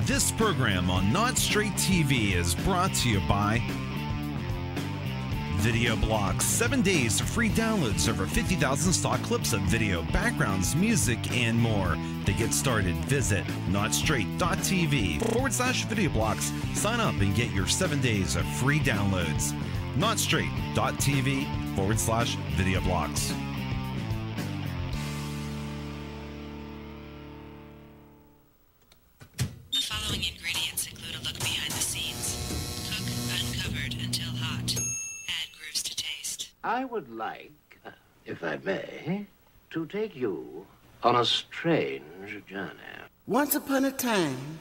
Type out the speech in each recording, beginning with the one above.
This program on NOTSTR8 TV is brought to you by Video Blocks. 7 days of free downloads, over 50,000 stock clips of video, backgrounds, music, and more. To get started, visit NOTSTR8.tv/video blocks. Sign up and get your 7 days of free downloads. NOTSTR8.tv/video blocks. The following ingredients include a look behind the scenes. Cook uncovered until hot. Add grooves to taste. I would like, if I may, to take you on a strange journey. Once upon a time,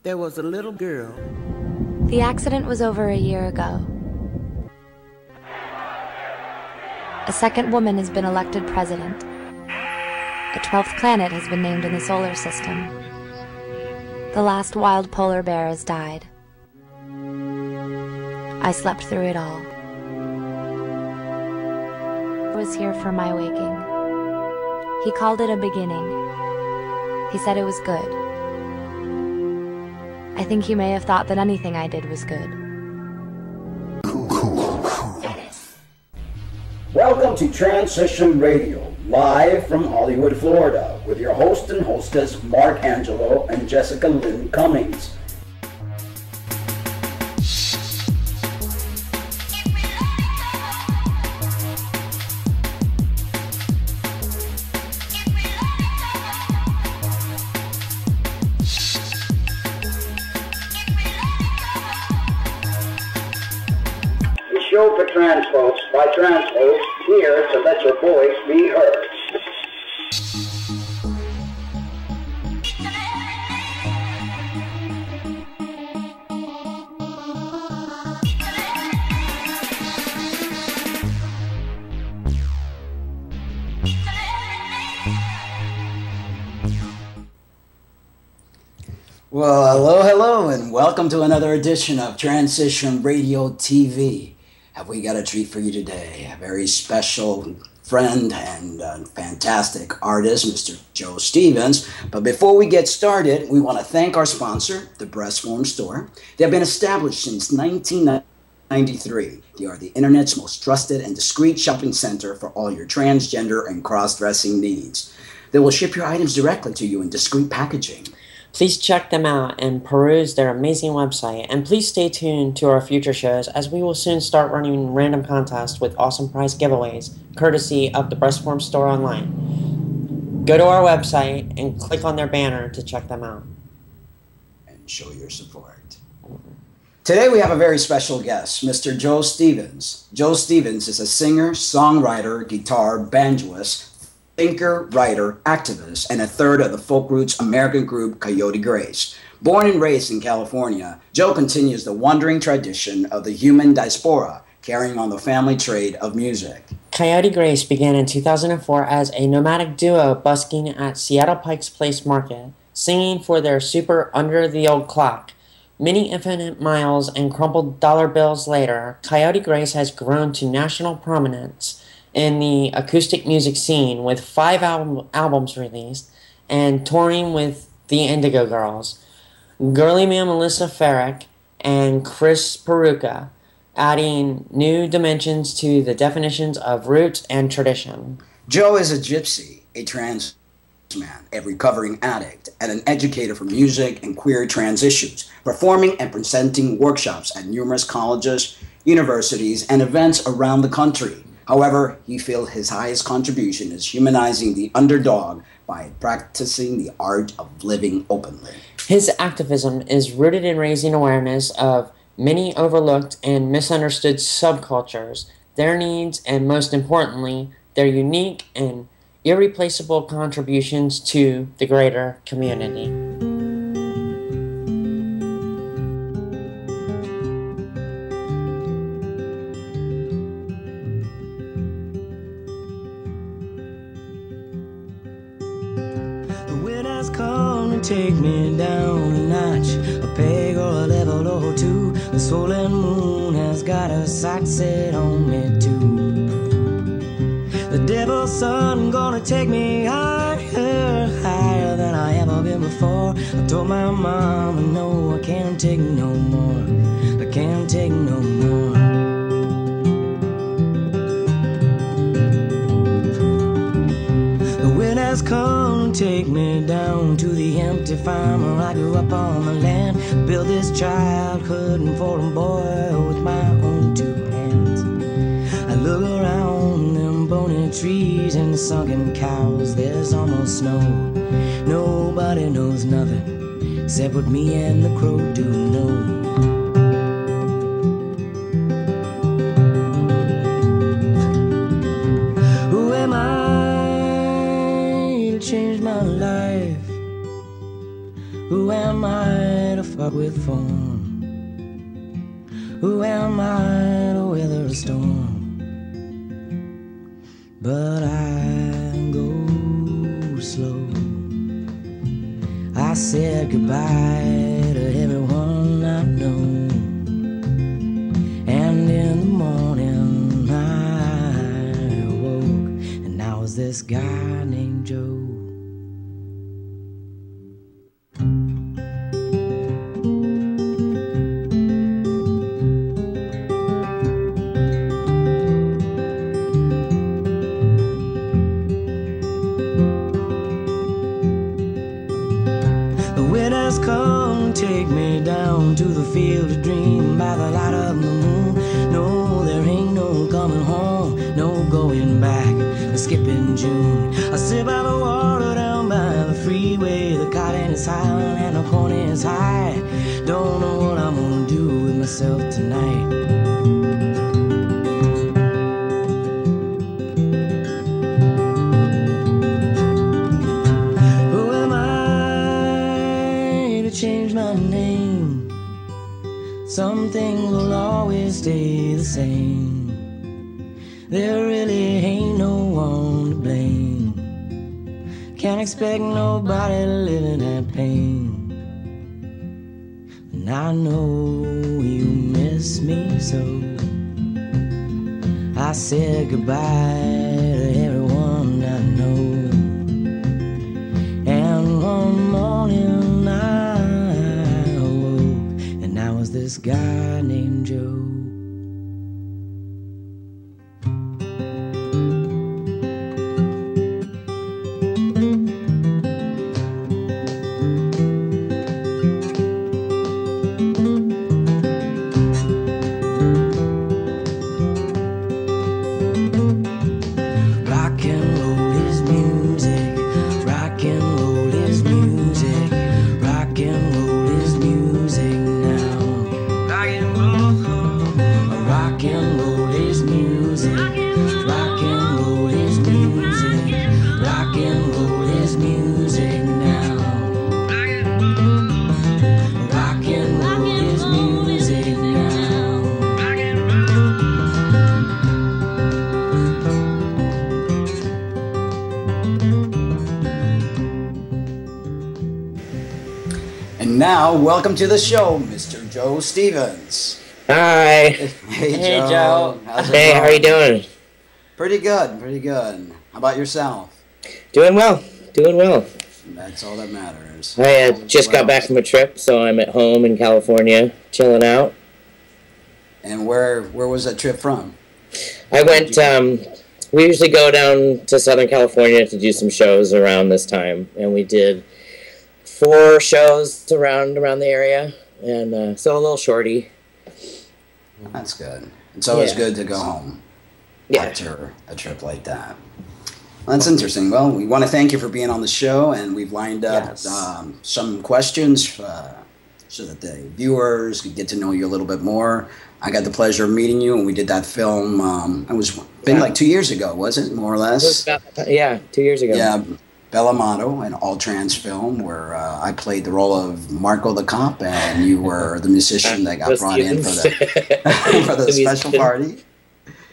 there was a little girl. The accident was over a year ago. A second woman has been elected president. A 12th planet has been named in the solar system. The last wild polar bear has died. I slept through it all. I was here for my waking. He called it a beginning. He said it was good. I think he may have thought that anything I did was good. Welcome to Transition Radio, live from Hollywood, Florida, with your host and hostess, Mark Angelo and Jessica Lynn Cummings. Show for trans folks, by trans folks, here to let your voice be heard. Well, hello, and welcome to another edition of Transition Radio TV. Have we got a treat for you today? A very special friend and fantastic artist, Mr. Joe Stevens. But before we get started, we want to thank our sponsor, the Breastform Store. They have been established since 1993. They are the internet's most trusted and discreet shopping center for all your transgender and cross-dressing needs. They will ship your items directly to you in discreet packaging. Please check them out and peruse their amazing website, and please stay tuned to our future shows as we will soon start running random contests with awesome prize giveaways, courtesy of the Breastform Store online. Go to our website and click on their banner to check them out. And show your support. Today we have a very special guest, Mr. Joe Stevens. Joe Stevens is a singer, songwriter, guitar, banjoist, thinker, writer, activist, and a third of the folk roots American group Coyote Grace. Born and raised in California, Joe continues the wandering tradition of the human diaspora, carrying on the family trade of music. Coyote Grace began in 2004 as a nomadic duo busking at Seattle Pike's Place Market, singing for their super Under the Old Clock. Many infinite miles and crumpled dollar bills later, Coyote Grace has grown to national prominence in the acoustic music scene with 5 albums released and touring with the Indigo Girls, Girly Man Melissa Farrick, and Chris Peruka, adding new dimensions to the definitions of roots and tradition. Joe is a gypsy, a trans man, a recovering addict, and an educator for music and queer trans issues, performing and presenting workshops at numerous colleges, universities, and events around the country. However, he feels his highest contribution is humanizing the underdog by practicing the art of living openly. His activism is rooted in raising awareness of many overlooked and misunderstood subcultures, their needs, and most importantly, their unique and irreplaceable contributions to the greater community. Take me down a notch, a peg or a level or two. The swollen moon has got a sight set on me too. The devil's son gonna take me higher, higher than I ever been before. I told my mama, no, I can't take no more. I can't take no more. The wind has come to take me down to the empty farm where I grew up on the land. Built this childhood and for a boy with my own two hands. I look around them bony trees and the sunken cows. There's almost snow. Nobody knows nothing except what me and the crow do know. Who am I to change my life? Who am I to fuck with form? Who am I to weather a storm? But I go slow. I said goodbye to everyone I know. And in the morning I awoke, and now was this guy named Joe. Come take me down to the field of dream by the light of the moon. No, there ain't no coming home, no going back, no skipping June. I sit by the water down by the freeway. The cotton is high and the corn is high. Don't know what I'm gonna do with myself tonight. Change my name. Some things will always stay the same. There really ain't no one to blame. Can't expect nobody to live in that pain. And I know you miss me so. I said goodbye to everyone I know. And one morning this guy named Joe. Rock and roll is music. Rock and roll is music. Rock and roll is music now. Rock and roll is music. Rock and roll is music. Rock and roll is music now. Rock and roll is music now. And now, welcome to the show, Mr. Joe Stevens. Hi. Hey, Joe. How's it Hey, going? how are you doing? Pretty good, pretty good. How about yourself? Doing well. Doing well. That's all that matters. I just got back from a trip, so I'm at home in California, chilling out. And where was that trip from? I went, we usually go down to Southern California to do some shows around this time, and we did 4 shows around the area, and so a little shorty. That's good. It's always good to go home after a trip like that. Well, that's interesting. Well, we want to thank you for being on the show, and we've lined up some questions so that the viewers could get to know you a little bit more. I got the pleasure of meeting you, and we did that film. It was been like 2 years ago, was it, more or less? 2 years ago. Yeah, Belamato, an all-trans film where I played the role of Marco the cop, and you were the musician that got brought in for the for the special party.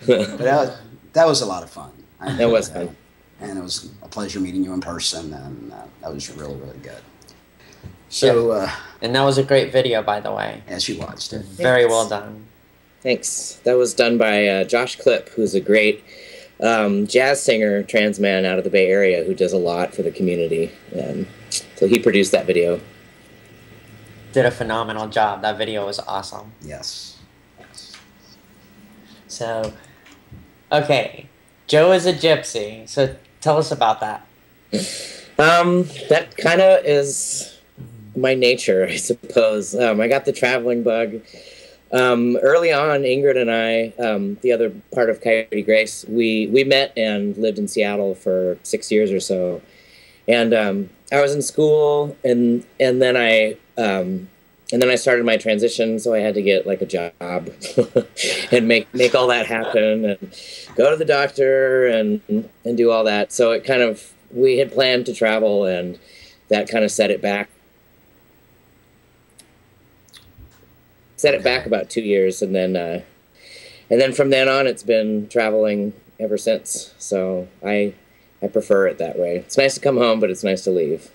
But that was a lot of fun. That was fun. And it was a pleasure meeting you in person, and that was really, really good. So, and that was a great video, by the way. Yes, you watched it. Very well done. Thanks. That was done by Josh Klipp, who's a great jazz singer, trans man out of the Bay Area who does a lot for the community. So he produced that video. Did a phenomenal job. That video was awesome. Yes. So, okay, Joe is a gypsy. So tell us about that. That kind of is my nature, I suppose. I got the traveling bug. Early on, Ingrid and I, the other part of Coyote Grace, we met and lived in Seattle for 6 years or so. And I was in school, and then I started my transition, so I had to get like a job and make all that happen, and go to the doctor and do all that. So it kind of, we had planned to travel, and that kind of set it back. Set it back about 2 years, and then from then on, it's been traveling ever since. So I prefer it that way. It's nice to come home, but it's nice to leave.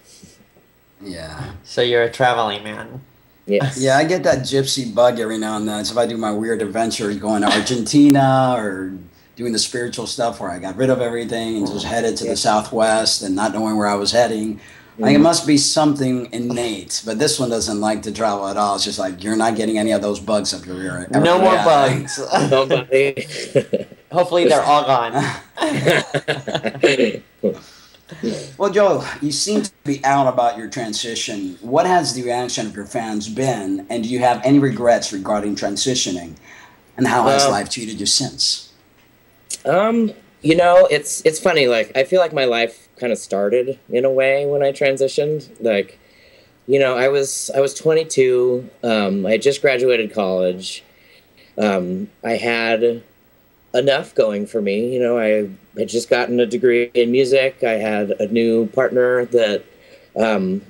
Yeah. So you're a traveling man. Yes. Yeah, I get that gypsy bug every now and then. So if I do my weird adventures going to Argentina or doing the spiritual stuff where I got rid of everything and just headed to the Southwest and not knowing where I was heading, I think it must be something innate. But this one doesn't like to travel at all. It's just like, you're not getting any of those bugs up your ear. No more bugs. Nobody. Hopefully they're all gone. Well, Joe, you seem to be out about your transition. What has the reaction of your fans been? And do you have any regrets regarding transitioning? And how has life treated you since? You know, it's funny. Like, I feel like my life kind of started in a way when I transitioned. Like, you know, I was 22. I had just graduated college. I had enough going for me. You know, I had just gotten a degree in music. I had a new partner that, you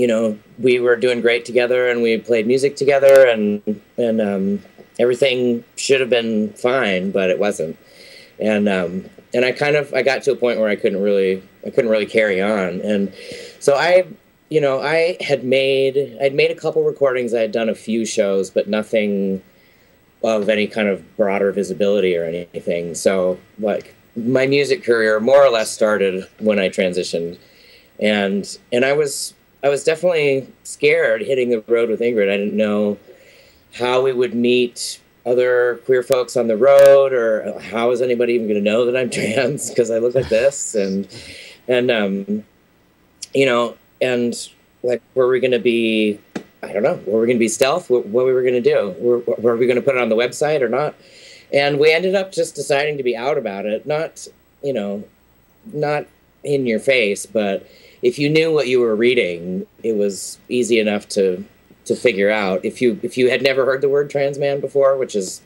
know, we were doing great together, and we played music together, and everything should have been fine, but it wasn't. And I got to a point where I couldn't really carry on. And so I'd made a couple recordings. I had done a few shows, but nothing of any kind of broader visibility or anything. So, like, my music career more or less started when I transitioned, and I was definitely scared hitting the road with Ingrid. I didn't know how we would meet other queer folks on the road, or how is anybody even going to know that I'm trans because I look like this, and you know, and like, were we going to be, I don't know, were we going to be stealth? What we were going to do? Were we going to put it on the website or not? And we ended up just deciding to be out about it. Not, you know, not in your face, but if you knew what you were reading, it was easy enough to figure out. If you had never heard the word trans man before, which is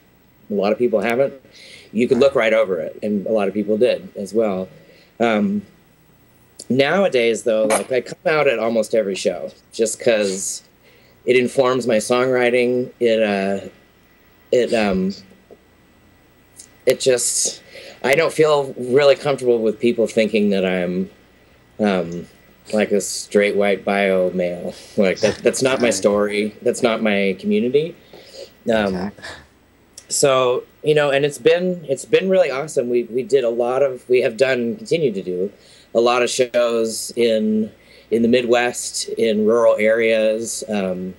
a lot of people haven't, you could look right over it, and a lot of people did as well. Nowadays, though, like, I come out at almost every show just because it informs my songwriting. It just, I don't feel really comfortable with people thinking that I'm like a straight white bio male. Like, that's not my story. That's not my community. So, you know, and it's been really awesome. We have done, continue to do a lot of shows in the Midwest, in rural areas, and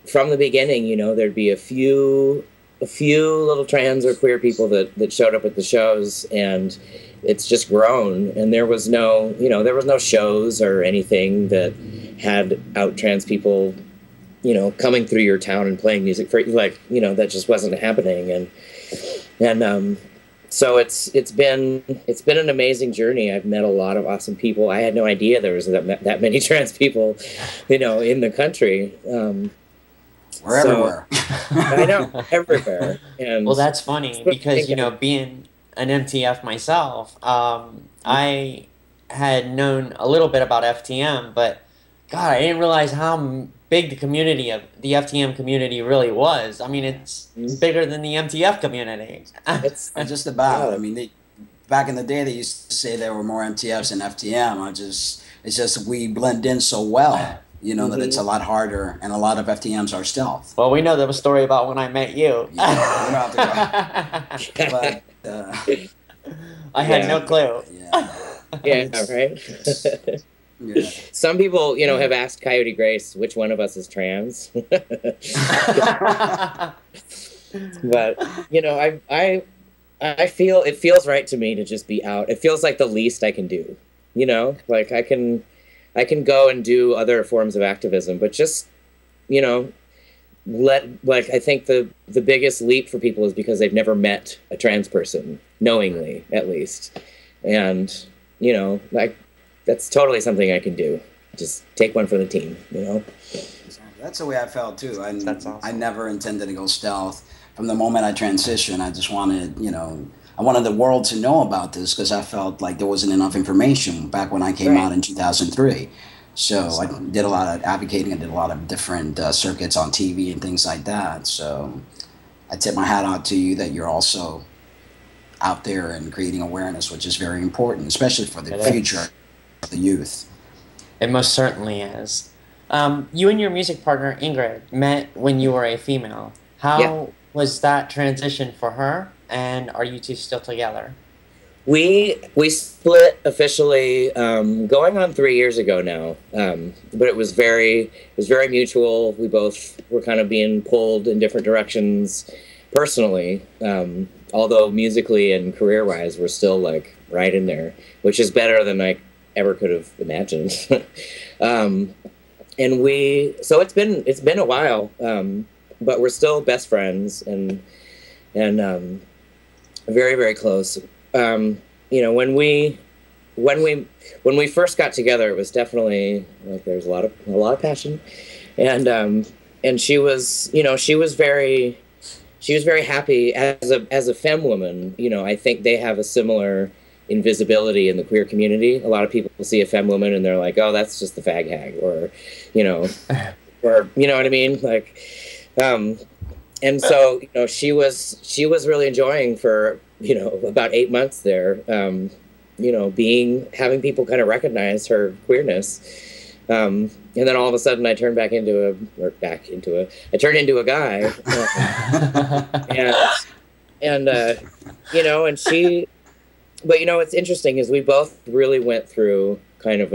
from the beginning, you know, there'd be a few little trans or queer people that showed up at the shows, and it's just grown. And there was no shows or anything that had out trans people, you know, coming through your town and playing music for, like, you know, that just wasn't happening. And so it's been an amazing journey. I've met a lot of awesome people. I had no idea there was that many trans people, you know, in the country. We're everywhere. I know, everywhere. And well, that's funny because, you know, being an MTF myself, I had known a little bit about FTM, but God, I didn't realize how big the FTM community really was. I mean, it's bigger than the MTF community. It's just about. I mean, back in the day, they used to say there were more MTFs than FTM. It's just we blend in so well, you know, that it's a lot harder, and a lot of FTMs are stealth. Well, we know the story about when I met you. Yeah, we don't have to go. But I had no clue. Yeah. Yeah, right. Some people, you know, have asked Coyote Grace which one of us is trans. But you know, I feel it feels right to me to just be out. It feels like the least I can do. You know, like I can go and do other forms of activism, but just, you know, I think the biggest leap for people is because they've never met a trans person, knowingly at least, and you know, like that's totally something I can do. Just take one for the team, you know. That's the way I felt too. That's awesome. I never intended to go stealth. From the moment I transitioned, I just wanted, you know, I wanted the world to know about this because I felt like there wasn't enough information back when I came out in 2003. So I did a lot of advocating. I did a lot of different circuits on TV and things like that. So I tip my hat out to you that you're also out there and creating awareness, which is very important, especially for the future of the youth. It most certainly is. You and your music partner, Ingrid, met when you were a female. How was that transition for her, and are you two still together? We split officially going on 3 years ago now, but it was very mutual. We both were kind of being pulled in different directions personally, although musically and career-wise we're still like right in there, which is better than I ever could have imagined. And so it's been a while, but we're still best friends and very, very close. You know, when we first got together, it was definitely like there was a lot of passion, and she was, you know, she was very happy as a femme woman. You know, I think they have a similar invisibility in the queer community. A lot of people see a femme woman and they're like, oh, that's just the fag hag, or you know, or you know what I mean, like. And so, you know, she was really enjoying for, you know, about 8 months there, you know, having people kind of recognize her queerness. And then all of a sudden I turned I turned into a guy. and you know, and but you know, what's interesting is we both really went through kind of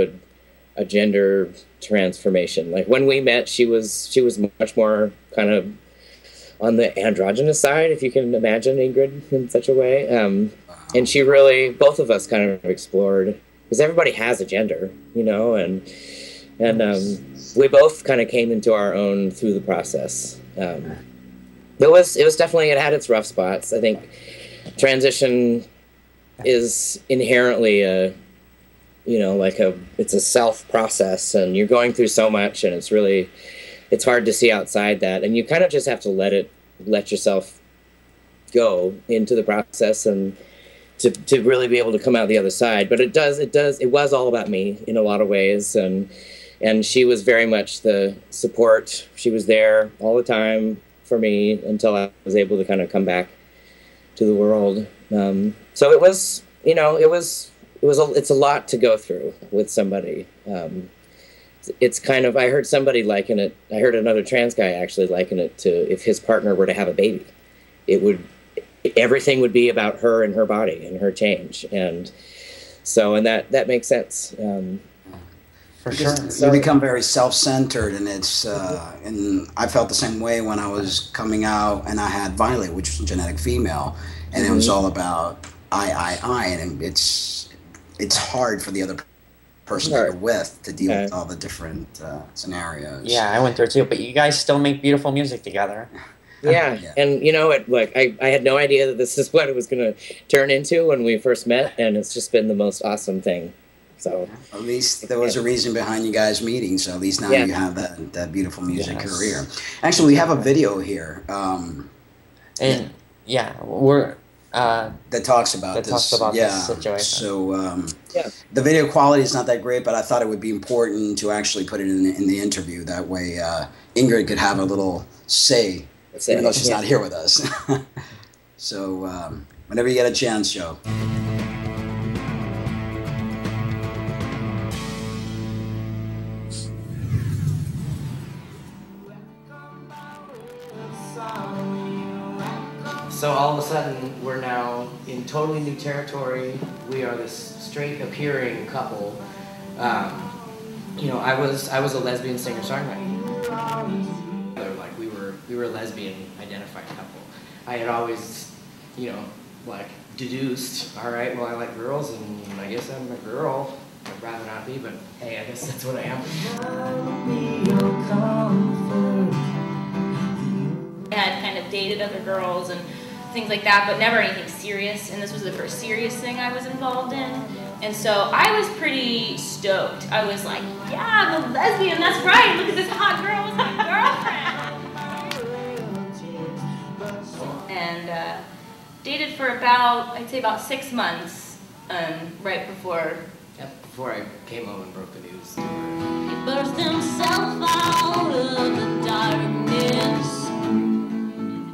a gender transformation. Like when we met, she was much more kind of on the androgynous side, if you can imagine Ingrid in such a way. And she really, both of us kind of explored, because everybody has a gender, you know, and we both kind of came into our own through the process. It was definitely, it had its rough spots. I think transition is inherently you know, like it's a self process, and you're going through so much, and it's hard to see outside that, and you kind of just have to let yourself go into the process and to really be able to come out the other side. But it was all about me in a lot of ways, and she was very much the support. She was there all the time for me until I was able to kind of come back to the world. So it was, you know, it's a lot to go through with somebody. It's kind of, I heard somebody liken it, I heard another trans guy actually liken it to if his partner were to have a baby. Everything would be about her and her body and her change. And so, and that makes sense. For sure. You become very self-centered, and it's, and I felt the same way when I was coming out and I had Violet, which was a genetic female, and it was all about I, and it's hard for the other person you're with to deal with all the different scenarios. Yeah, I went through it too, but you guys still make beautiful music together. Yeah, and you know, I had no idea that this is what it was going to turn into when we first met, and it's just been the most awesome thing. So at least there was a reason behind you guys meeting, so at least now you have that beautiful music career. Actually, we have a video here. And we're that talks about this situation. So the video quality is not that great, but I thought it would be important to actually put it in the interview. That way Ingrid could have a little say, even though she's not here with us. So whenever you get a chance, Joe. So all of a sudden, we're now in totally new territory. We are this straight appearing couple. you know, I was a lesbian singer-songwriter. Like we were a lesbian identified couple. I had always, you know, like deduced, all right, well I like girls and I guess I'm a girl. I'd rather not be, but hey, I guess that's what I am. I had kind of dated other girls and things like that, but never anything serious, and this was the first serious thing I was involved in. And so I was pretty stoked. I was like, yeah, I'm a lesbian, that's right, look at this hot girl with my girlfriend. And dated for about, I'd say about 6 months, right before... Yep, before I came home and broke the news to her. He burst himself out of the darkness.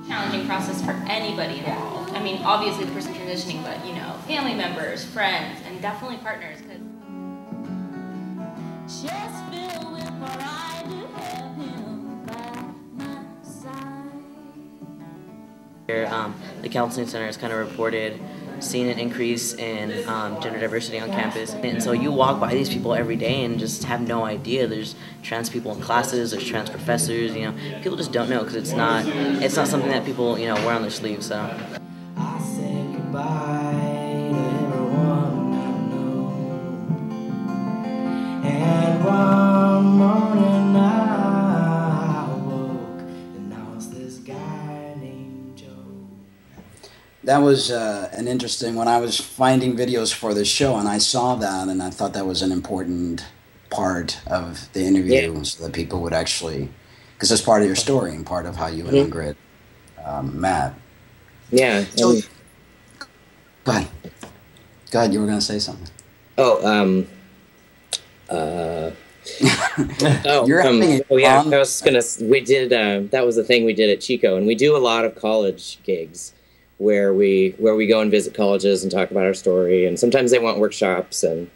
Challenging process for anybody involved. I mean, obviously the person transitioning, but you know, family members, friends, and definitely partners. Just filled with pride to have him by my side. The counseling center has kind of reported seeing an increase in gender diversity on campus, and so you walk by these people every day and just have no idea there's trans people in classes, there's trans professors, you know, people just don't know because it's not something that people, you know, wear on their sleeves. So I said goodbye to everyone I know, and one morning I woke and now it's this guy named Joe. That was an interesting, when I was finding videos for this show and I saw that and I thought that was an important part of the interview, so that people would actually, because that's part of your story and part of how you and Ingrid met. Yeah. So, go ahead. Go ahead, you were going to say something. Oh, I was gonna. We did. That was the thing we did at Chico, and we do a lot of college gigs, where we go and visit colleges and talk about our story, and sometimes they want workshops, and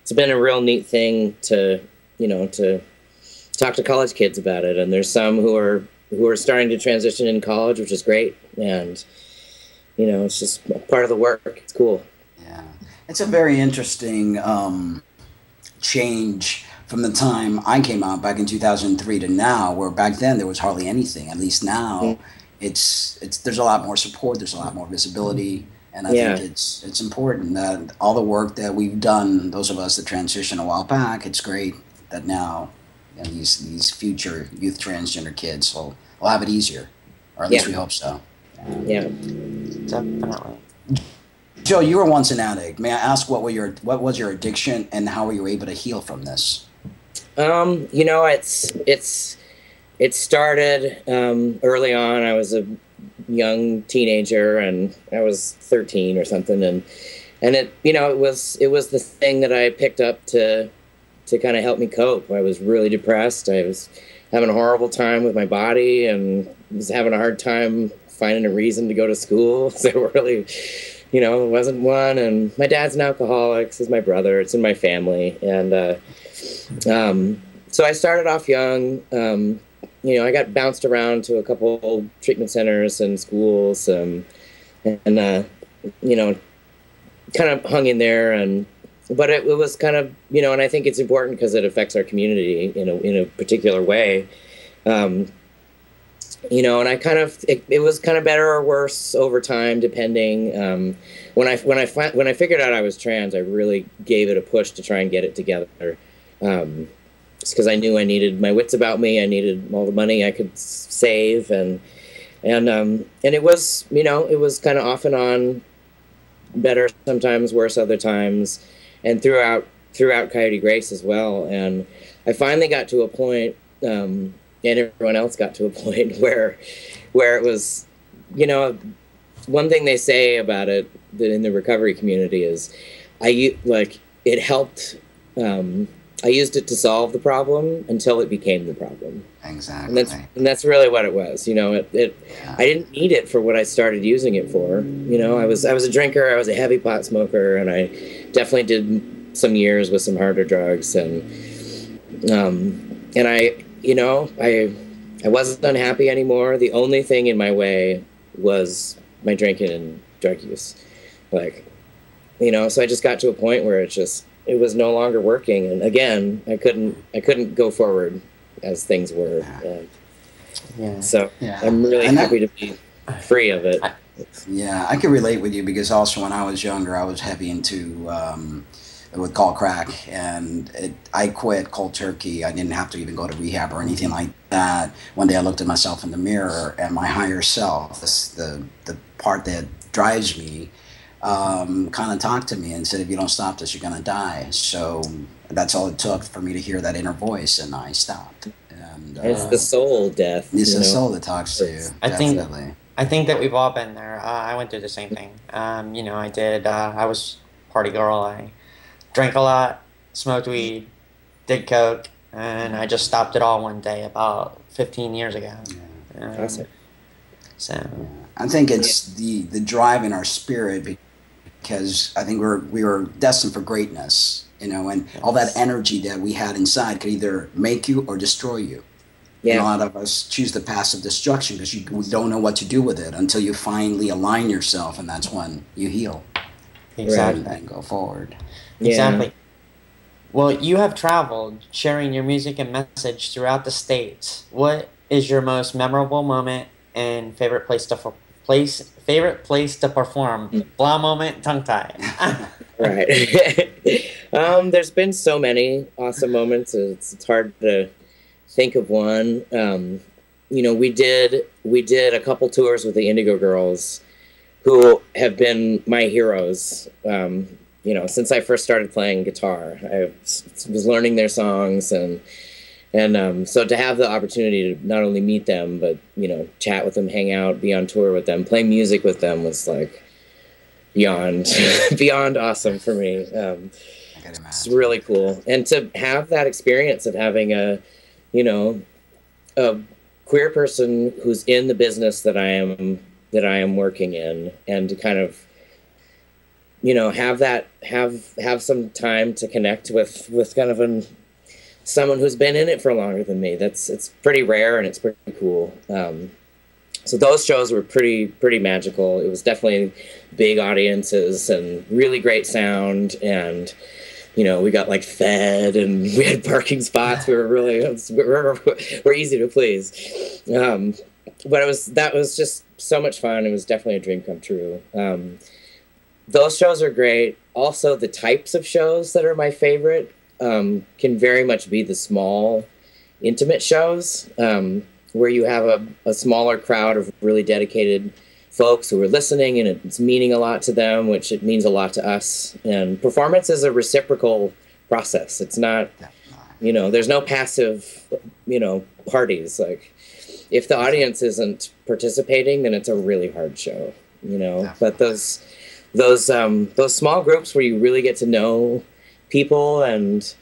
it's been a real neat thing to, you know, to talk to college kids about it. And there's some who are starting to transition in college, which is great, and you know, it's just part of the work. It's cool. Yeah, it's a very interesting change from the time I came out back in 2003 to now, where back then there was hardly anything. At least now, it's there's a lot more support, there's a lot more visibility, and I think it's important that all the work that we've done, those of us that transitioned a while back, it's great that now, you know, these future youth transgender kids will have it easier, or at least we hope so. Yeah, definitely. Joe, you were once an addict. May I ask what was your addiction and how were you able to heal from this? You know, it started early on. I was a young teenager, and I was 13 or something, and it, you know, it was the thing that I picked up to kind of help me cope. I was really depressed. I was having a horrible time with my body, and was having a hard time finding a reason to go to school. So really, you know, it wasn't one. And my dad's an alcoholic. So is my brother. It's in my family, and so I started off young. You know, I got bounced around to a couple treatment centers and schools, and you know, kind of hung in there. But it was kind of, you know, and I think it's important because it affects our community in a particular way. You know, and I kind of, it was kind of better or worse over time, depending. When I figured out I was trans, I really gave it a push to try and get it together. Just because I knew I needed my wits about me, I needed all the money I could save, and it was, you know, it was kind of off and on, better sometimes, worse other times, and throughout Coyote Grace as well. And I finally got to a point, and everyone else got to a point where it was, you know, one thing they say about it that in the recovery community is, it helped. I used it to solve the problem until it became the problem. Exactly. And that's really what it was. You know, I didn't need it for what I started using it for. You know, I was a drinker, I was a heavy pot smoker, and I definitely did some years with some harder drugs, and I, you know, I wasn't unhappy anymore. The only thing in my way was my drinking and drug use. Like, you know, so I just got to a point where it just, it was no longer working, and again, I couldn't go forward as things were. So I'm really happy to be free of it. Yeah, I can relate with you because also when I was younger, I was heavy into would call crack, and I quit cold turkey. I didn't have to even go to rehab or anything like that. One day I looked at myself in the mirror, and my higher self, the part that drives me, kind of talked to me and said, if you don't stop this, you're going to die. So that's all it took for me to hear that inner voice, and I stopped. And it's the soul death. It's the soul that talks to you. I think that we've all been there. I went through the same thing. You know, I did. I was party girl. I drank a lot, smoked weed, did coke, and I just stopped it all one day about 15 years ago. Awesome. So I think it's the drive in our spirit, because I think we were destined for greatness, you know, and all that energy that we had inside could either make you or destroy you. And a lot of us choose the path of destruction because you don't know what to do with it until you finally align yourself, and that's when you heal. Exactly. And go forward. Exactly. Well, you have traveled, sharing your music and message throughout the states. What is your most memorable moment and favorite place to perform? Blah moment, tongue tied. Right. There's been so many awesome moments. It's hard to think of one. You know, we did a couple tours with the Indigo Girls, who have been my heroes. You know, since I first started playing guitar, I was learning their songs, and so to have the opportunity to not only meet them, but, you know, chat with them, hang out, be on tour with them, play music with them was like beyond awesome for me. It's really cool, and to have that experience of having a queer person who's in the business that I am working in, and to kind of, you know, have some time to connect with kind of someone who's been in it for longer than me. It's pretty rare, and it's pretty cool. So those shows were pretty magical. It was definitely big audiences and really great sound, and, you know, we got like fed, and we had parking spots. We're easy to please. But that was just so much fun. It was definitely a dream come true. Those shows are great. Also, the types of shows that are my favorite can very much be the small, intimate shows, where you have a smaller crowd of really dedicated folks who are listening, and it's meaning a lot to them, which it means a lot to us. And performance is a reciprocal process. It's not, you know, there's no passive, you know, parties. Like, if the audience isn't participating, then it's a really hard show, you know. But those small groups where you really get to know people, and,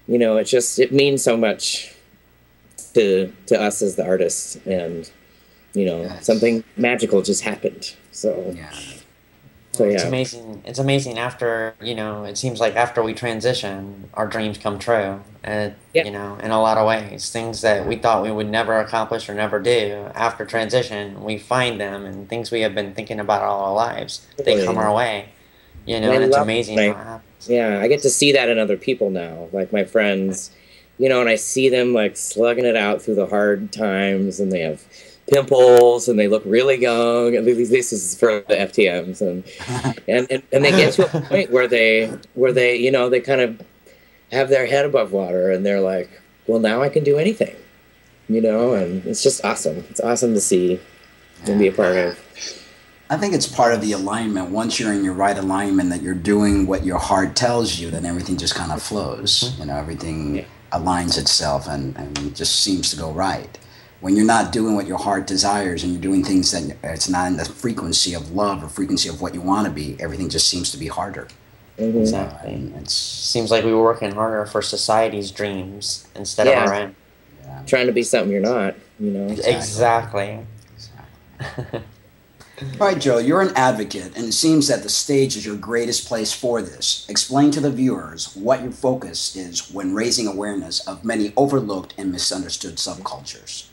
you know, it means so much to us as the artists, and, you know, something magical just happened. So It's amazing. It's amazing after, you know, it seems like after we transition, our dreams come true. You know, in a lot of ways, things that we thought we would never accomplish or never do, after transition, we find them, and things we have been thinking about all our lives, they come our way. You know, and it's amazing how it happens. Yeah, I get to see that in other people now, like my friends, you know, and I see them like slugging it out through the hard times, and they have pimples, and they look really young. At least this is for the FTMs, and they get to a point where they you know, they kind of have their head above water, and they're like, well, now I can do anything, you know, and it's just awesome. It's awesome to see and be a part of. I think it's part of the alignment. Once you're in your right alignment, that you're doing what your heart tells you, then everything just kind of flows. You know, everything aligns itself, and just seems to go right. When you're not doing what your heart desires, and you're doing things that it's not in the frequency of love or frequency of what you want to be, everything just seems to be harder. Exactly. It seems like we were working harder for society's dreams instead of our own. Trying to be something you're not, you know. Exactly. All right, Joe, you're an advocate, and it seems that the stage is your greatest place for this. Explain to the viewers what your focus is when raising awareness of many overlooked and misunderstood subcultures.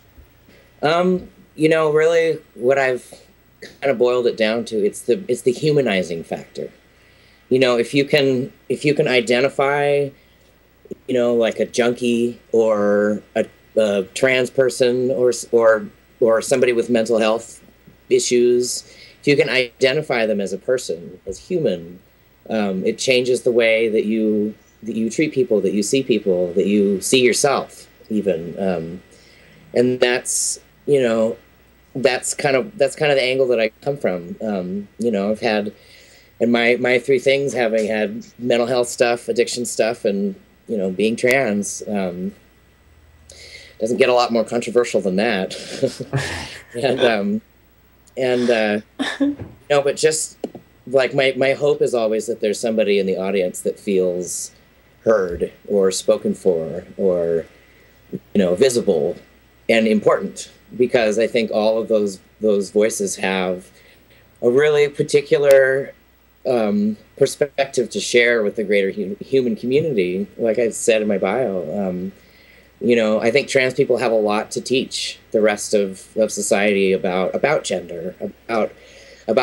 You know, really, what I've kind of boiled it down to, it's the humanizing factor. you know, if you can identify, you know, like a junkie or a trans person or somebody with mental health issues, if you can identify them as a person, as human, it changes the way that you treat people, that you see yourself even. And that's, you know, that's kind of the angle that I come from. You know, I've had, and my three things, having had mental health stuff, addiction stuff, and, you know, being trans, doesn't get a lot more controversial than that. No, but just like my hope is always that there's somebody in the audience that feels heard or spoken for or, you know, visible and important, because I think all of those voices have a really particular perspective to share with the greater human community. Like I said in my bio, you know, I think trans people have a lot to teach the rest of society about gender, about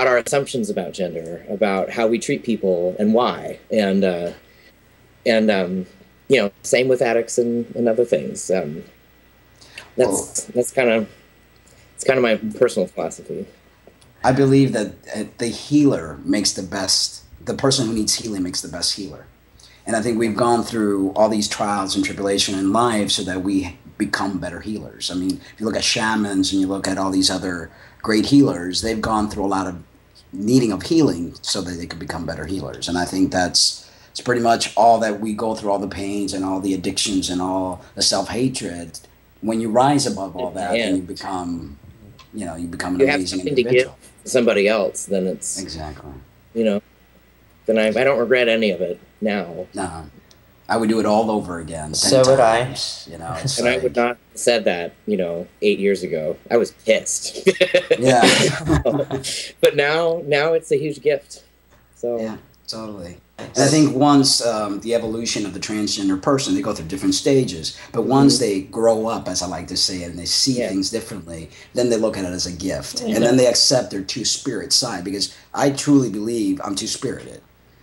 our assumptions about gender, about how we treat people and why, and you know, same with addicts and other things. That's kind of my personal philosophy. I believe that the healer makes the person who needs healing makes the best healer. And I think we've gone through all these trials and tribulation in life so that we become better healers. I mean, if you look at shamans and you look at all these other great healers, they've gone through a lot of needing of healing so that they could become better healers. And I think it's pretty much all that we go through, all the pains and all the addictions and all the self-hatred. When you rise above all that, then you become an amazing individual. To give somebody else, then it's exactly, you know, then I don't regret any of it now. No, I would do it all over again. So would I. You know, and I would not have said that, you know, 8 years ago. I was pissed. Yeah. But now it's a huge gift. So yeah, totally. And I think once the evolution of the transgender person, they go through different stages, but once they grow up, as I like to say it, and they see things differently, then they look at it as a gift. And then they accept their two-spirit side, because I truly believe I'm two-spirited.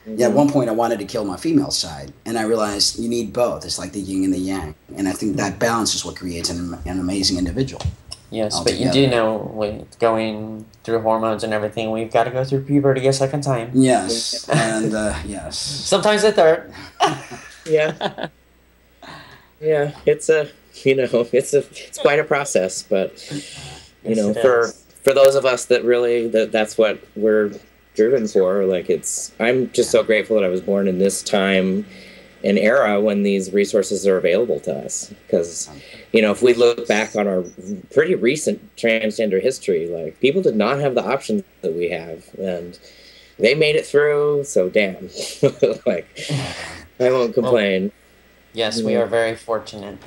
Yeah, at one point I wanted to kill my female side, and I realized you need both. It's like the yin and the yang. And I think that balance is what creates an amazing individual. Yes, altogether. But you do know, with going through hormones and everything, we've got to go through puberty a second time. Yes, and yes. Sometimes a third. Yeah. Yeah, it's quite a process, but you know, for those of us that really that's what we're driven for. Like I'm just so grateful that I was born in this time and era when these resources are available to us, because, you know, if we look back on our pretty recent transgender history, like, people did not have the options that we have, and they made it through, so damn. Like, I won't complain. Well, yes, we are very fortunate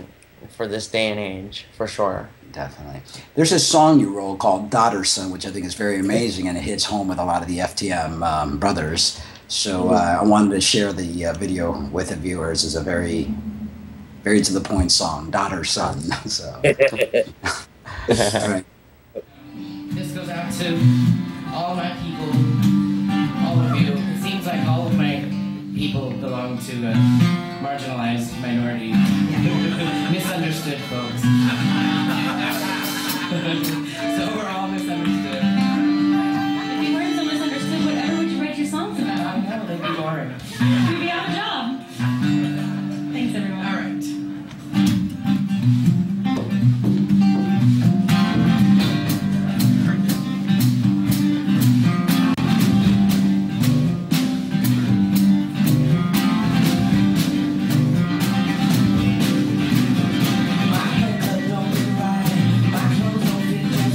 for this day and age, for sure. Definitely. There's a song you wrote called Daughter Son, which I think is very amazing, and it hits home with a lot of the FTM brothers. So I wanted to share the video with the viewers. It's a very, very to the point song, Daughter Son. So, all right. This goes out to all my people, all of you. It seems like all of my people belong to a marginalized minority. Misunderstood folks. So we're all misunderstood. If you weren't so misunderstood, whatever would you write your songs about? I know, they'd be boring. We'd be out of job. Thanks, everyone. All right. My haircut don't look right, my clothes don't fit just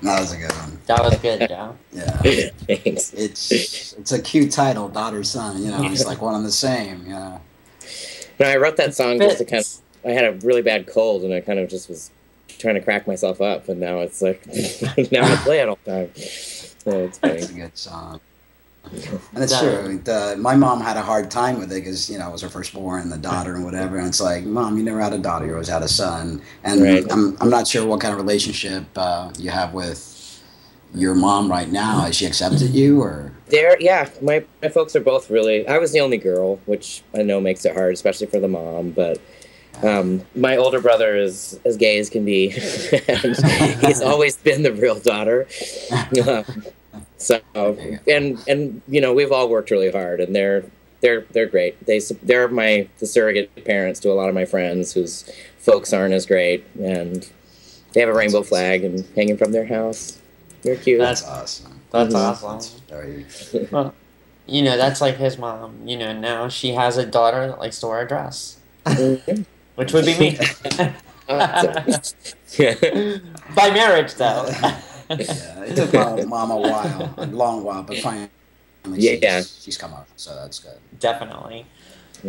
That was a good one. That was good, Joe. Yeah. Thanks. It's a cute title, daughter, son. You know, it's like one and the same. You know. No, I wrote that song just to kind of. I had a really bad cold, and I kind of just was trying to crack myself up, and now it's like now I play it all the time. So it's funny. It's a good song. And it's true. My mom had a hard time with it because, you know, it was her firstborn, the daughter and whatever. And it's like, Mom, you never had a daughter, you always had a son. And right. I'm not sure what kind of relationship you have with your mom right now. Has she accepted you, or? Yeah, my folks are both really. I was the only girl, which I know makes it hard, especially for the mom. But my older brother is as gay as can be, and he's always been the real daughter. So and you know, we've all worked really hard, and they're great. They're the surrogate parents to a lot of my friends whose folks aren't as great, and they have a rainbow flag and hanging from their house. They're cute. That's awesome. That's awesome. That's very... Well, you know, that's like his mom. You know, now she has a daughter that likes to wear a dress, which would be me. By marriage, though. Yeah, it took my mom a long while, but finally she's come up, so that's good. Definitely.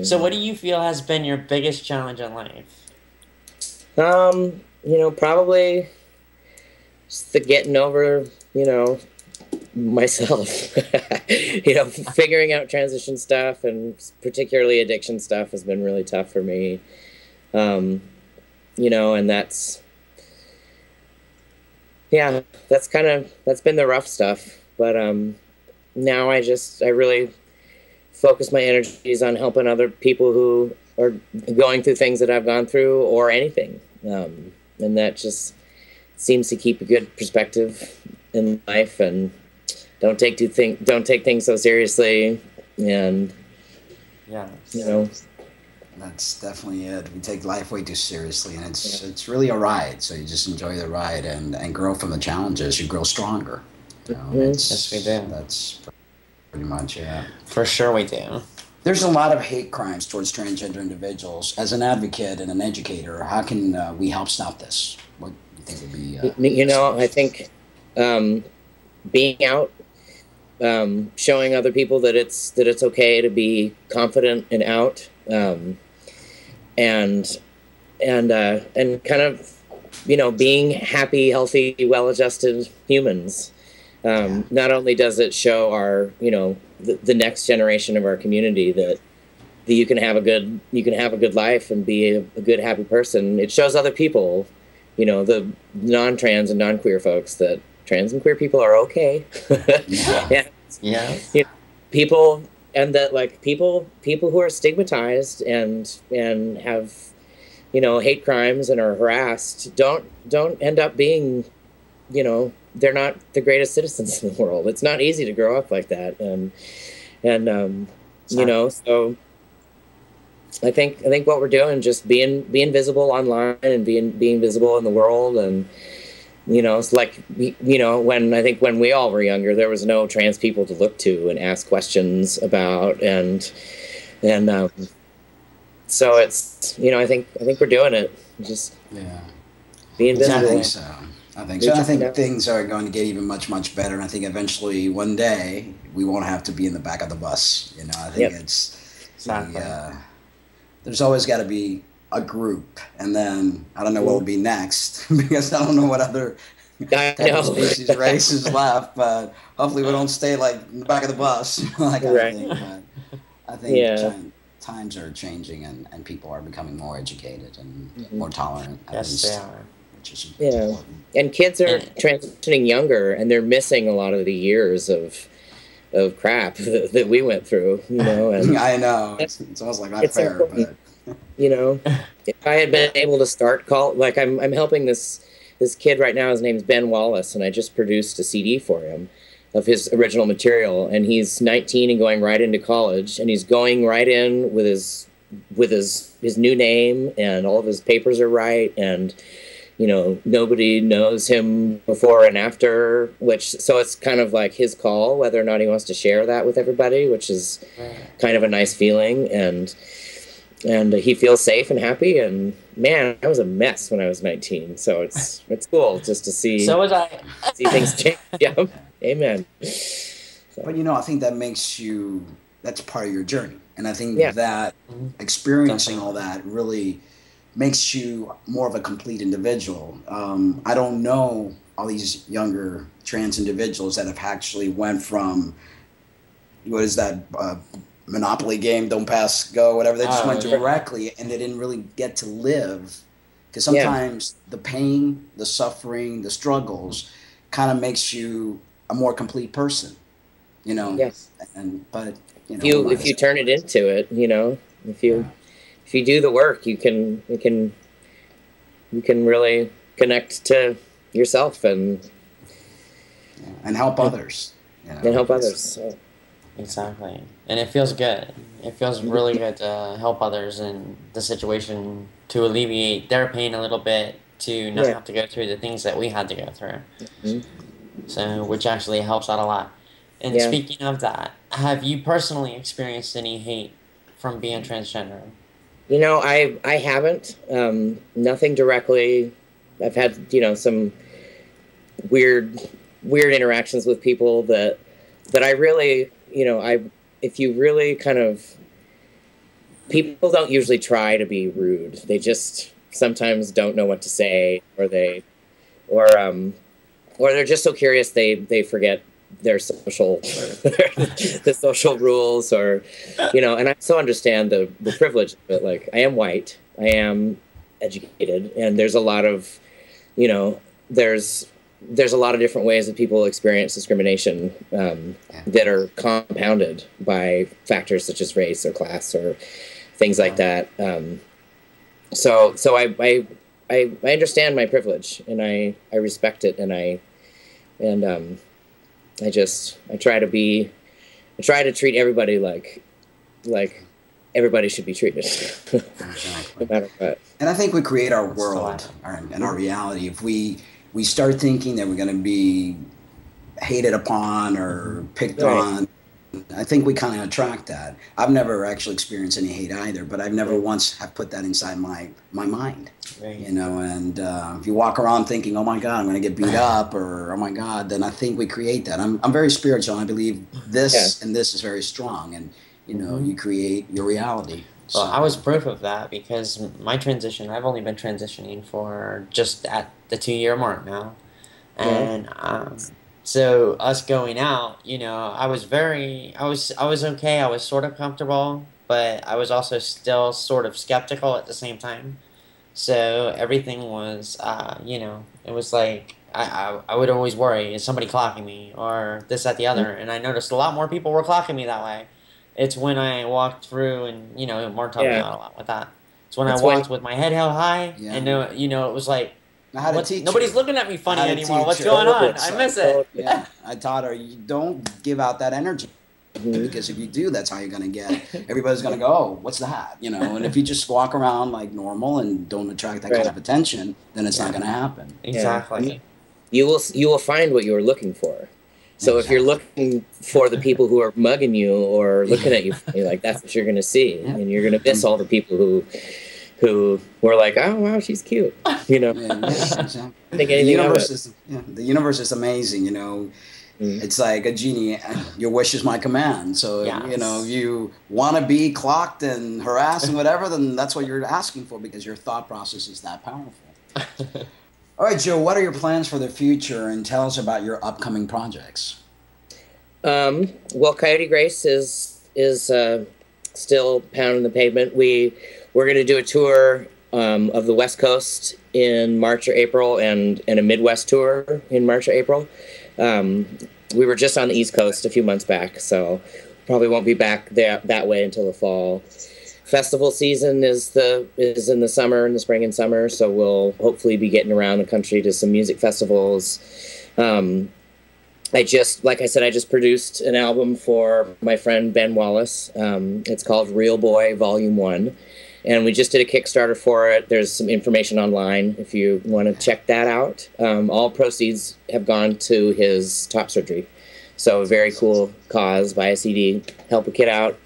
So what do you feel has been your biggest challenge in life? You know, probably just the getting over, you know, myself. You know, figuring out transition stuff and particularly addiction stuff has been really tough for me. You know, and that's been the rough stuff. But now I really focus my energies on helping other people who are going through things that I've gone through or anything. And that just seems to keep a good perspective in life, and don't take things so seriously. And yeah, you know, that's definitely it. We take life way too seriously, and it's really a ride. So you just enjoy the ride and grow from the challenges. You grow stronger. You know, yes, we do. That's pretty much it. For sure, we do. There's a lot of hate crimes towards transgender individuals. As an advocate and an educator, how can we help stop this? What do you think would be? You know, I think being out, showing other people that it's okay to be confident and out. And kind of, you know, being happy, healthy, well-adjusted humans. Not only does it show our, you know, the next generation of our community that you can have a good life and be a good, happy person. It shows other people, you know, the non-trans and non-queer folks, that trans and queer people are okay. Yeah. You know, people. And that, like, people who are stigmatized and have, you know, hate crimes and are harassed don't end up being, you know, they're not the greatest citizens in the world. It's not easy to grow up like that, and you know, so I think what we're doing, just being visible online and being visible in the world. And you know, it's like, you know, when we all were younger, there was no trans people to look to and ask questions about, and so it's, you know, I think we're doing it, just being visible. I think so. I think things are going to get even much better. And I think eventually one day we won't have to be in the back of the bus. You know, I think there's always got to be a group, and then I don't know what will be next because I don't know what other type of species, races left. But hopefully we don't stay like in the back of the bus, like right. I think times are changing, and people are becoming more educated and more tolerant. Yes, they are. Yeah, and kids are transitioning younger, and they're missing a lot of the years of crap that we went through. You know, and I know it's almost like not fair, but. You know, if I had been able to start like I'm helping this kid right now. His name's Ben Wallace, and I just produced a CD for him of his original material. And he's 19 and going right into college, and he's going right in with his new name, and all of his papers are right, and you know, nobody knows him before and after. So it's kind of like his call whether or not he wants to share that with everybody, which is kind of a nice feeling. and he feels safe and happy. And man, I was a mess when I was 19, so it's cool just to see. So was I. See things change. Yeah, amen. So. But I think that makes you. That's part of your journey, and I think that experiencing all that really makes you more of a complete individual. I don't know all these younger trans individuals that have actually went from what is that Monopoly game, don't pass go, whatever. They just went directly, and they didn't really get to live, because sometimes the pain, the suffering, the struggles kind of makes you a more complete person, Yes. But if you turn it into it, if you do the work, you can really connect to yourself and help others. And help others. So. Exactly. And it feels good. It feels really good to help others in the situation, to alleviate their pain a little bit, to not have to go through the things that we had to go through. So, which actually helps out a lot. And speaking of that, have you personally experienced any hate from being transgender? I haven't. Nothing directly. I've had, some weird interactions with people that I really, if you really kind of, people don't usually try to be rude. They just sometimes don't know what to say, or they're just so curious they forget their social the social rules, or and I so understand the privilege of it. Like, I am white, I am educated, and there's a lot of there's a lot of different ways that people experience discrimination that are compounded by factors such as race or class or things like that. So I understand my privilege, and I respect it, and I try to treat everybody like everybody should be treated, no matter what. And I think we create our world and our reality. If we start thinking that we're going to be hated upon or picked on, I think we kind of attract that. I've never actually experienced any hate either, but I've never once have put that inside my mind. And if you walk around thinking, oh my God, I'm going to get beat up, or oh my God, then I think we create that. I'm very spiritual. I believe this and this is very strong, and you create your reality. Well, I was proof of that, because my transition, I've only been transitioning for just at the 2-year mark now. And so us going out, I was okay. I was sort of comfortable, but I was also still sort of skeptical at the same time. So everything was, it was like, I would always worry, is somebody clocking me, or this, that, the other. And I noticed a lot more people were clocking me that way. It's when I walked through, and, Mark taught me out a lot with that. It's when I walked with my head held high, and, it was like, nobody's looking at me funny anymore. What's going on? I miss it. Yeah, I taught her, you don't give out that energy. Because if you do, that's how you're going to get, everybody's going to go, oh, what's that? And if you just walk around like normal and don't attract that kind of attention, then it's not going to happen. Exactly. You will find what you're looking for. So if you're looking for the people who are mugging you or looking at you, like, that's what you're going to see. And you're going to miss all the people who were like, oh, wow, she's cute. Exactly. The universe is amazing, It's like a genie, your wish is my command. So, you want to be clocked and harassed and whatever, then that's what you're asking for, because your thought process is that powerful. All right, Joe, what are your plans for the future, and tell us about your upcoming projects? Well, Coyote Grace is still pounding the pavement. We're going to do a tour of the West Coast in March or April, and a Midwest tour in March or April. We were just on the East Coast a few months back, so probably won't be back that way until the fall. Festival season is in the summer, in the spring and summer, so we'll hopefully be getting around the country to some music festivals. Like I said, I just produced an album for my friend Ben Wallace. It's called Real Boy Volume 1. And we just did a Kickstarter for it. There's some information online if you want to check that out. All proceeds have gone to his top surgery. So a very cool cause. Buy a CD, help a kid out.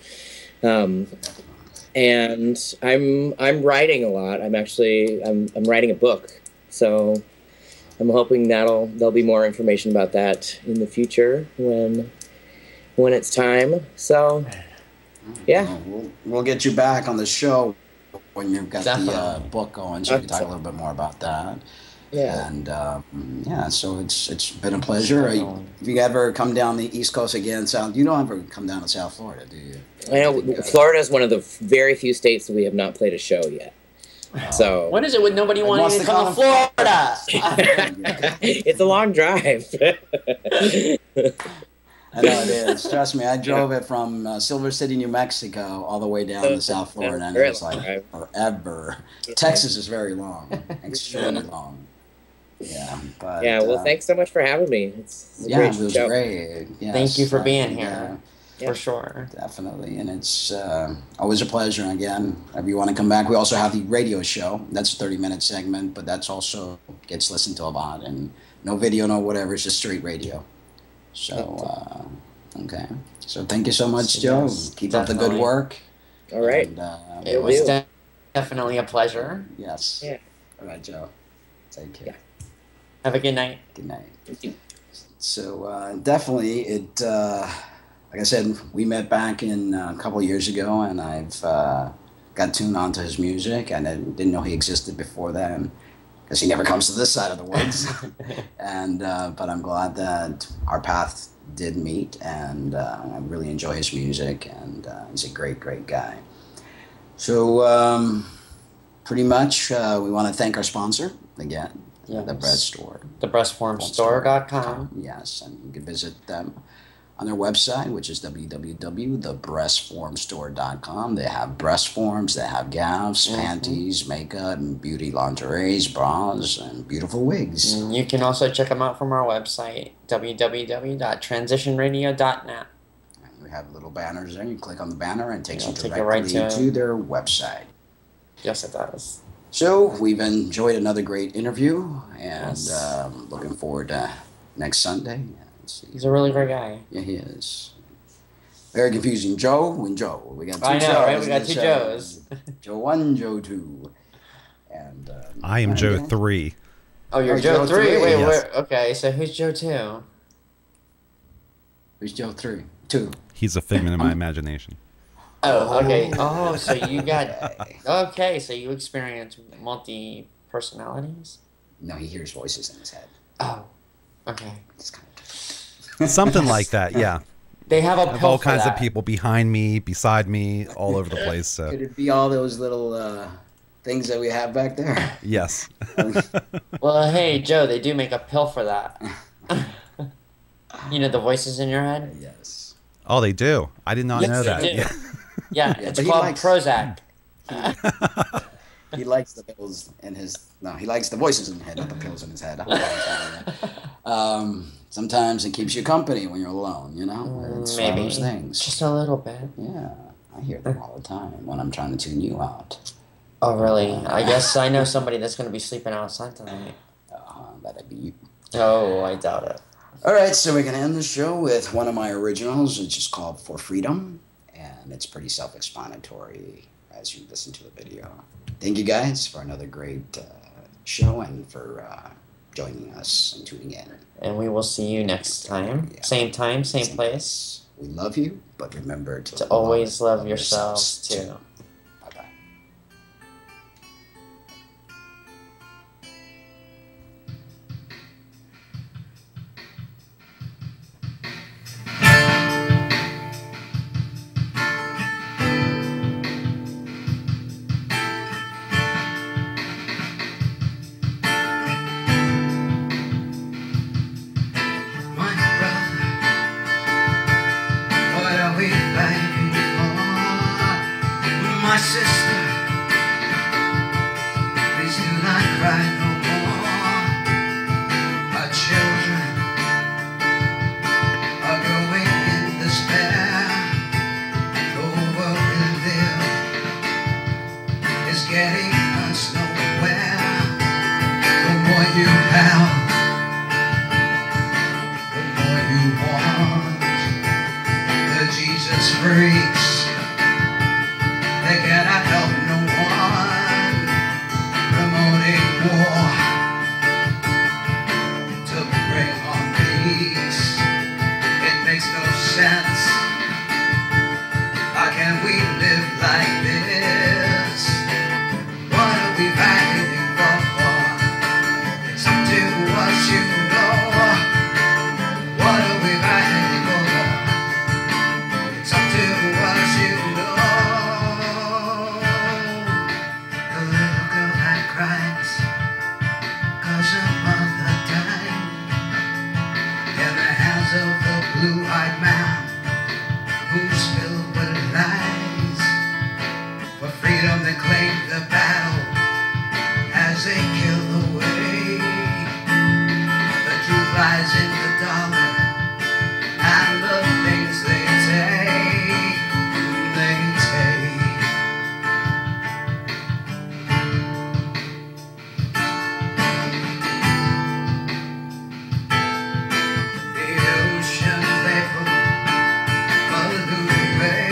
and I'm writing a lot. I'm writing a book, so I'm hoping there'll be more information about that in the future when it's time. So yeah, we'll get you back on the show when you've got the book going, so we can talk a little bit more about that. Yeah. And yeah, so it's been a pleasure. If you ever come down the East Coast again, you don't ever come down to South Florida, do you? I know Florida is one of the very few states that we have not played a show yet. So what is it with nobody wanting to come to Florida? It's a long drive. I know it is. Trust me, I drove it from Silver City, New Mexico, all the way down to South Florida, and it was like forever. Texas is very long, extremely long. Yeah, but yeah. Well, thanks so much for having me. It's a great it was show. great. Yes, Thank you for being here. For sure. Definitely, and it's always a pleasure. Again, if you want to come back, we also have the radio show. That's a 30-minute segment, but that's also gets listened to a lot, and no video, no whatever. It's just straight radio. So, okay. So thank you so much, Joe. Keep up the good work. All right. And, it was definitely a pleasure. Yes. Yeah. All right, Joe. Take care. Have a good night. Good night. Thank you. So definitely, like I said, we met back in a couple of years ago, and I've got tuned onto his music, and I didn't know he existed before then, because he never comes to this side of the woods. And but I'm glad that our paths did meet, and I really enjoy his music, and he's a great, great guy. So pretty much we want to thank our sponsor again, the Breast Store. TheBreastFormStore.com. Yes, and you can visit them on their website, which is www.thebreastformstore.com. They have breast forms, they have gowns, panties, makeup, and beauty lingeries, bras, and beautiful wigs. And you can also check them out from our website, www.transitionradio.net. And we have little banners there. You click on the banner and it takes you take directly it right to their website. Yes, it does. So we've enjoyed another great interview, and looking forward to next Sunday. He's a really great guy. Yeah, he is. Very confusing. Joe and Joe. We got two I know, Joes. right? We got two Joes. Joe 1, Joe 2. And I am Joe 3. Oh, you're Joe 3? Wait, yes. Okay, so who's Joe 2? Who's Joe 3? 2. He's a figment of my imagination. Oh, okay. Oh, so you got... Okay, so you experience multi-personalities? No, he hears voices in his head. Oh, okay. Something like that, yeah. They have a pill all for kinds that. of people behind me, beside me, all over the place. So. Could it be all those little things that we have back there? Yes. Well, hey, Joe, they do make a pill for that. You know the voices in your head? Yes. Oh, they do? I did not know that. Yeah, yeah, it's called Prozac. He likes the pills in his... No, he likes the voices in his head, not the pills in his head. Sometimes it keeps you company when you're alone, you know? It's one of those things. Just a little bit. Yeah, I hear them all the time when I'm trying to tune you out. Oh, really? I guess I know somebody that's going to be sleeping outside tonight. That'd be you. Oh, I doubt it. All right, so we're going to end the show with one of my originals, which is called For Freedom, and it's pretty self-explanatory as you listen to the video. Thank you guys for another great show and for joining us and tuning in. And we will see you next time. Yeah. Same place. We love you, but remember to always love yourselves too. Bye-bye. My sister, please do not cry no more. Our children are going in despair. The world we live is getting us nowhere. The more you have, the more you want. The Jesus freaks, they get war to bring on peace. It makes no sense. How can we live like this? What are we fighting for? It's up to us, you know. What are we fighting for? It's up to us, you know. The little girl that cries 'cause her mother died in the hands of the blue-eyed man who's filled with lies. For freedom they claim the battle as they kill away. The truth lies in the dollar and the things they take, they take. The ocean they pollute away,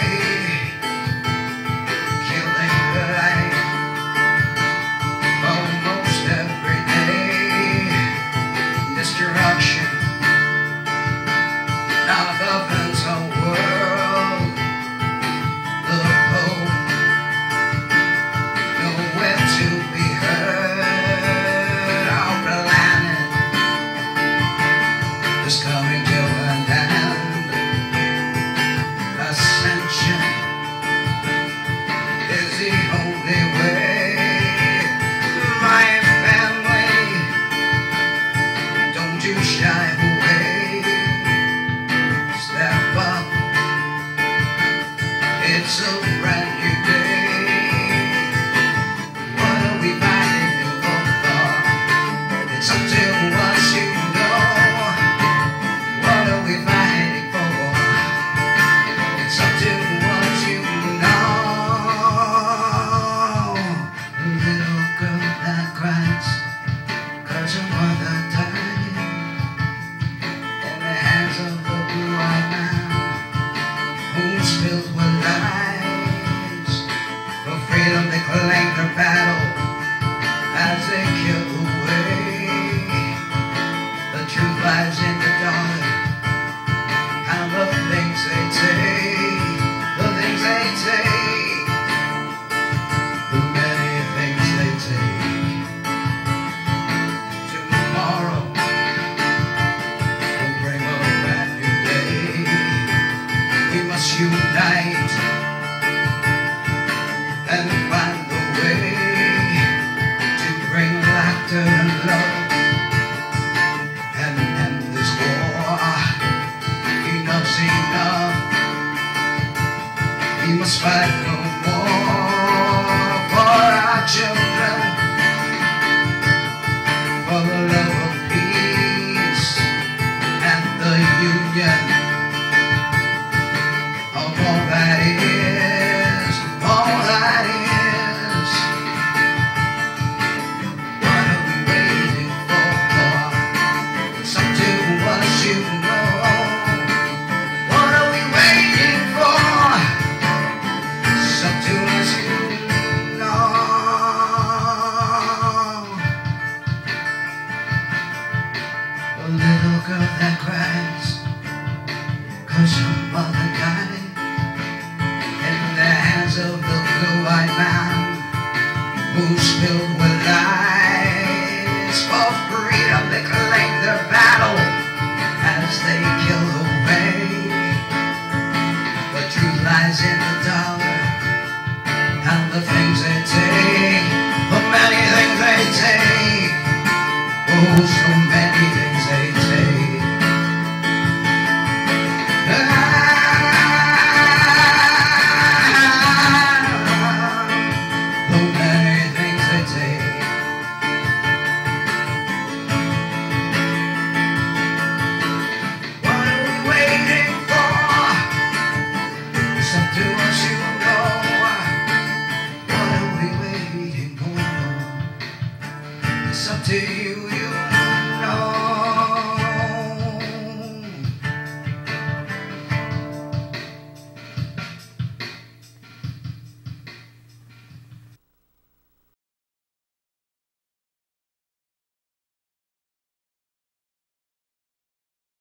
killing the life almost every day. Destruction now governs our world. The Pope nowhere to be heard. Our planet is coming to an end. Ascension is the only way. My family, don't you shy away. Step up, it's a brand new day. What are we fighting for? It's up to us, you know. What are we fighting for? It's up to us, you know. The little girl that cries 'cause her mother died in the hands of the blue-eyed man who's filled with lies. For freedom they claim their battle as they kill away. The truth lies in the dollar and the things they take, the things they take, the many things they take. Tomorrow will bring a brand new day. We must unite and find a way to bring laughter and love and end this war. Enough's enough. We must fight no more for our children, for the love of peace and the union of all that is, all that is. What are we waiting for? It's up to us, you know. What are we waiting for? It's up to us, you know. The little girl that cries 'cause her mother died in the hands of the blue-eyed man who's filled with lies. For freedom they claim their battle as they kill away. The truth lies in the dollar and the things they take, the many things they take. Oh, so many things they take. The many things they take. What are we waiting for? It's up to us, you know. What are we waiting for? It's up to you.